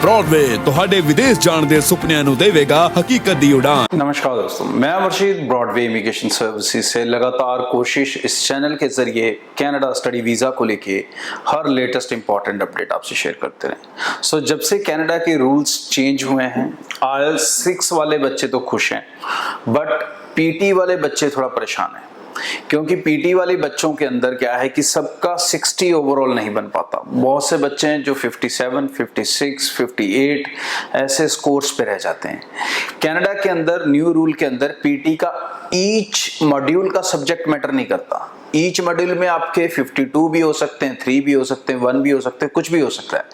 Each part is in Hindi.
ब्रॉडवे ਤੁਹਾਡੇ ਵਿਦੇਸ਼ ਜਾਣ ਦੇ ਸੁਪਨਿਆਂ ਨੂੰ ਦੇਵੇਗਾ हकीकत ਦੀ उड़ान। नमस्कार दोस्तों, मैं अमरशीद ब्रॉडवे इमिग्रेशन सर्विसेज से लगातार कोशिश इस चैनल के जरिए कनाडा स्टडी वीज़ा को लेके हर लेटेस्ट इंपॉर्टेंट अपडेट आपसे शेयर करते रहे। जब से कनाडा के रूल्स चेंज हुए हैं, IELTS 6 वाले बच्चे तो खुश हैं, बट PT वाले बच्चे थोड़ा परेशान हैं, क्योंकि PT वाले बच्चों के अंदर क्या है कि सबका 60 ओवरऑल नहीं बन पाता। बहुत से बच्चे हैं जो 57, 56, 58 ऐसे स्कोर्स पे रह जाते हैं। कनाडा के अंदर न्यू रूल के अंदर PT का ईच मॉड्यूल का सब्जेक्ट मैटर नहीं करता। ईच मॉड्यूल में आपके 52 भी हो सकते हैं, 3 भी हो सकते हैं, 1 भी हो सकते हैं, कुछ भी हो सकता है,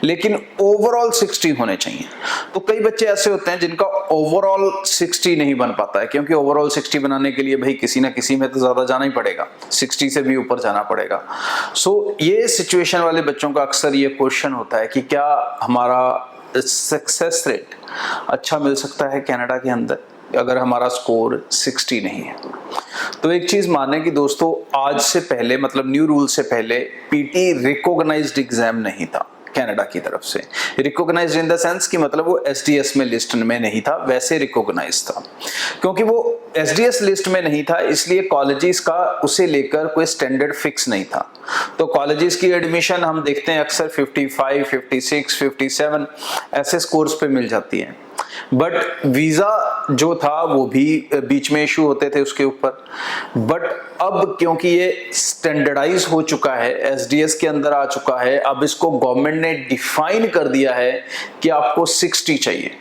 लेकिन ओवरऑल 60 होने चाहिए। तो कई बच्चे ऐसे होते हैं जिनका ओवरऑल 60 नहीं बन पाता है, क्योंकि ओवरऑल 60 बनाने के लिए भाई किसी ना किसी में तो ज्यादा जाना ही पड़ेगा, 60 से भी ऊपर जाना पड़ेगा। ये सिचुएशन वाले बच्चों का अक्सर ये क्वेश्चन होता है कि क्या हमारा सक्सेस रेट अच्छा मिल सकता है कनाडा के अंदर अगर हमारा स्कोर 60 नहीं है। तो एक चीज माने कि दोस्तों, आज से पहले मतलब न्यू रूल से पहले PT रिकॉग्नाइज्ड एग्जाम नहीं था कनाडा की तरफ से। रिकॉग्नाइज्ड इन द सेंस कि मतलब वो SDS में लिस्ट में नहीं था, वैसे रिकॉग्नाइज था। क्योंकि वो SDS लिस्ट में नहीं था, इसलिए कॉलेजेस का उसे लेकर कोई स्टैंडर्ड फिक्स नहीं था। तो कॉलेजेस की एडमिशन हम देखते हैं अक्सर 55, 56, 57 ऐसे स्कोर्स पे मिल जाती है। बट वीजा जो था वो भी बीच में इशू होते थे उसके ऊपर। बट अब क्योंकि ये स्टैंडर्डाइज हो चुका है, SDS के अंदर आ चुका है, अब इसको गवर्नमेंट ने डिफाइन कर दिया है कि आपको 60 चाहिए।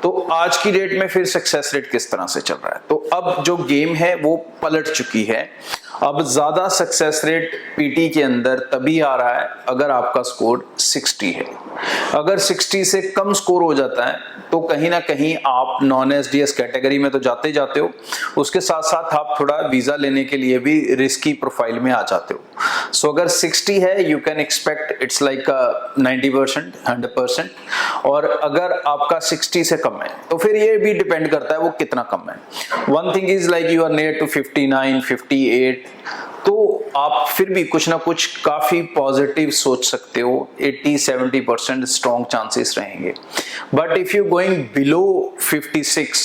तो आज की डेट में फिर सक्सेस रेट किस तरह से चल रहा है, तो अब जो गेम है वो पलट चुकी है। अब ज्यादा सक्सेस रेट PT के अंदर तभी आ रहा है अगर आपका स्कोर 60 है। अगर 60 से कम स्कोर हो जाता है तो कहीं ना कहीं आप नॉन SDS कैटेगरी में तो जाते ही जाते हो, उसके साथ साथ आप थोड़ा वीजा लेने के लिए भी रिस्की प्रोफाइल में आ जाते हो। अगर 60 है, you can expect it's like 90%, 100%। और अगर आपका 60 से कम है तो फिर ये भी डिपेंड करता है वो कितना कम है। One thing is like you are near to 59, 58, तो आप फिर भी कुछ ना कुछ काफी पॉजिटिव सोच सकते हो। 80-70% स्ट्रॉन्ग चांसेस रहेंगे। But if you going below 56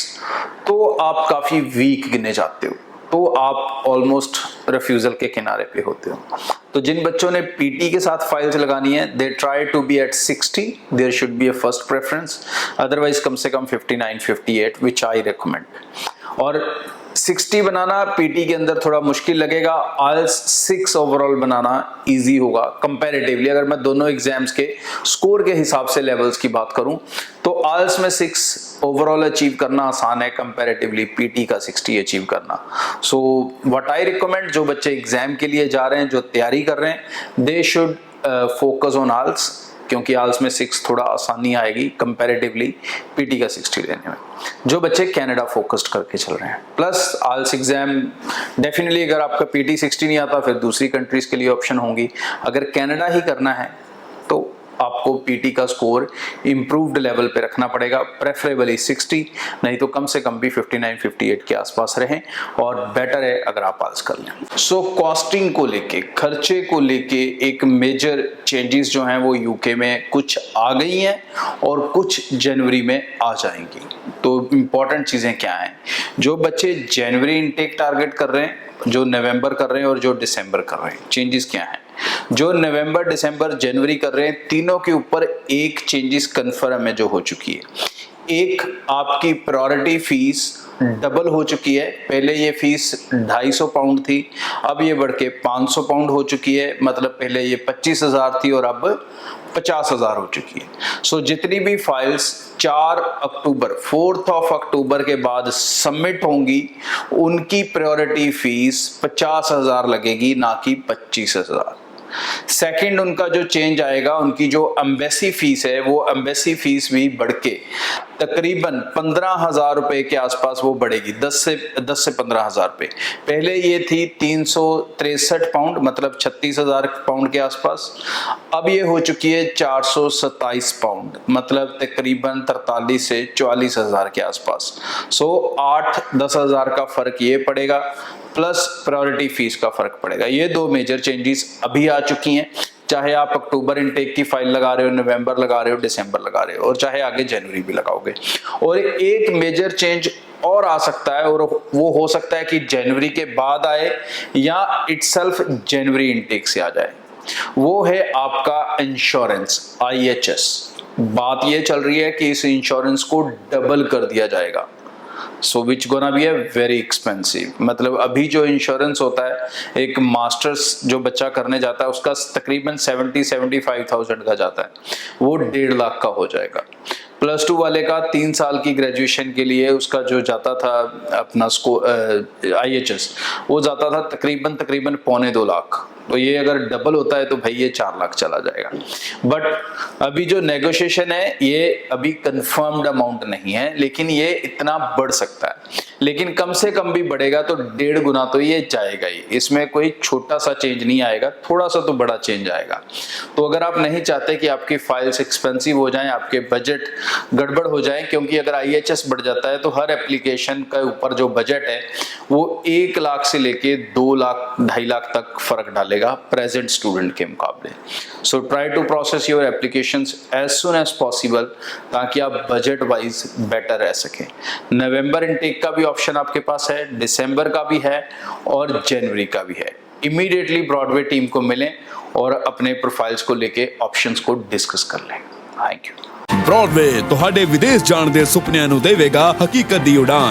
तो आप काफी वीक गिने जाते हो, तो आप ऑलमोस्ट रिफ्यूजल के किनारे पे होते हो। तो जिन बच्चों ने PT के साथ फाइल्स लगानी है, they try to be at 60, there should be a first preference. Otherwise कम से कम 59, 58 विच आई रिकमेंड। और 60 बनाना PT के अंदर थोड़ा मुश्किल लगेगा, IELTS 6 ओवरऑल बनाना इजी होगा कंपैरेटिवली। अगर मैं दोनों एग्जाम्स के स्कोर के हिसाब से लेवल्स की बात करूं तो IELTS में 6 ओवरऑल अचीव करना आसान है कंपैरेटिवली PT का 60 अचीव करना। व्हाट आई रिकमेंड, जो बच्चे एग्जाम के लिए जा रहे हैं, जो तैयारी कर रहे हैं, they should focus on IELTS, क्योंकि IELTS में 6 थोड़ा आसानी आएगी कंपैरेटिवली PT का 60 लेने में, जो बच्चे कनाडा फोकस्ड करके चल रहे हैं। प्लस IELTS एग्जाम डेफिनेटली, अगर आपका PT 60 नहीं आता फिर दूसरी कंट्रीज के लिए ऑप्शन होंगी। अगर कनाडा ही करना है तो आपको PT का स्कोर इंप्रूव्ड लेवल पे रखना पड़ेगा, प्रेफरेबली 60, नहीं तो कम से कम भी 59, 58 के आसपास रहें, और बेटर है अगर आप IELTS कर लें। कॉस्टिंग को लेके, खर्चे को लेके एक मेजर चेंजेस जो हैं वो UK में कुछ आ गई हैं और कुछ जनवरी में आ जाएंगी। तो इंपॉर्टेंट चीजें क्या हैं, जो बच्चे जनवरी इनटेक टारगेट कर रहे हैं, जो नवंबर कर रहे हैं और जो दिसंबर कर रहे हैं, चेंजेस क्या हैं। जो नवंबर, दिसंबर, जनवरी कर रहे हैं, तीनों के ऊपर एक चेंजेस कंफर्म है जो हो चुकी है। एक, आपकी प्रायोरिटी फीस डबल हो चुकी है। पहले ये फीस 250 पाउंड थी, अब ये बढ़ के 500 पाउंड हो चुकी है। मतलब पहले ये 25,000 थी और अब 50,000 हो चुकी है। जितनी भी फाइल्स 4 अक्टूबर के बाद सबमिट होंगी, उनकी प्रायोरिटी फीस 50,000 लगेगी, ना कि 25,000। सेकंड, उनका जो चेंज आएगा, उनकी जो एम्बेसी फीस है, वो एम्बेसी फीस भी बढ़ के तकरीबन 15,000 रुपए के आसपास वो बढ़ेगी, 10 से 15,000 रुपए। पहले ये थी 363 पाउंड, मतलब 36,000 पाउंड के आसपास। अब ये हो चुकी है 427 पाउंड, मतलब तकरीबन 43 से 44,000 के आसपास। 8-10,000 का फर्क ये पड़ेगा, प्लस प्रायोरिटी फीस का फर्क पड़ेगा। ये दो मेजर चेंजेस अभी आ चुकी हैं। चाहे आप अक्टूबर इनटेक की फाइल लगा रहे हो, नवंबर लगा रहे हो, दिसंबर लगा रहे हो, और चाहे आगे जनवरी भी लगाओगे। और एक मेजर चेंज और आ सकता है, और वो हो सकता है कि जनवरी के बाद आए या इटसेल्फ जनवरी इनटेक से आ जाए। वो है आपका इंश्योरेंस, IHS। बात ये चल रही है कि इस इंश्योरेंस को डबल कर दिया जाएगा। सो विच गोना बी है वेरी एक्सपेंसिव। मतलब अभी जो इंश्योरेंस होता है, एक मास्टर्स जो बच्चा करने जाता है उसका तकरीबन 70-75,000 का जाता है, वो 1.5 लाख का हो जाएगा। +2 वाले का 3 साल की ग्रेजुएशन के लिए उसका जो जाता था अपना IHS, वो जाता था तकरीबन 2.25 लाख। तो ये अगर डबल होता है तो भाई ये 4 लाख चला जाएगा। बट अभी जो नेगोशिएशन है ये अभी कंफर्म्ड अमाउंट नहीं है, लेकिन ये इतना बढ़ सकता है। लेकिन कम से कम भी बढ़ेगा तो 1.5 गुना तो ये जाएगा ही। इसमें कोई छोटा सा चेंज नहीं आएगा, थोड़ा सा तो बड़ा चेंज आएगा। तो अगर आप नहीं चाहते कि आपकी फाइल्स एक्सपेंसिव हो जाएं, आपके बजट गड़बड़ हो जाए, क्योंकि अगर IHS बढ़ जाता है तो हर एप्लीकेशन का ऊपर जो बजट है वो 1 लाख से लेके 2 लाख 2.5 लाख तक फर्क डालेगा प्रेजेंट स्टूडेंट के मुकाबले। So try to process your applications as soon as possible, ताकि आप बजट वाइज बेटर रह सकें। नवंबर इनटेक का भी ऑप्शन आपके पास है, दिसंबर का भी है और जनवरी का भी है। इमीडिएटली ब्रॉडवे टीम को मिलें और अपने प्रोफाइल्स को लेके ऑप्शंस को डिस्कस कर लें। Thank you. ब्रॉडवे ਤੁਹਾਡੇ ਵਿਦੇਸ਼ ਜਾਣ ਦੇ ਸੁਪਨਿਆਂ ਨੂੰ ਦੇਵੇਗਾ ਹਕੀਕਤ ਦੀ ਉਡਾਨ।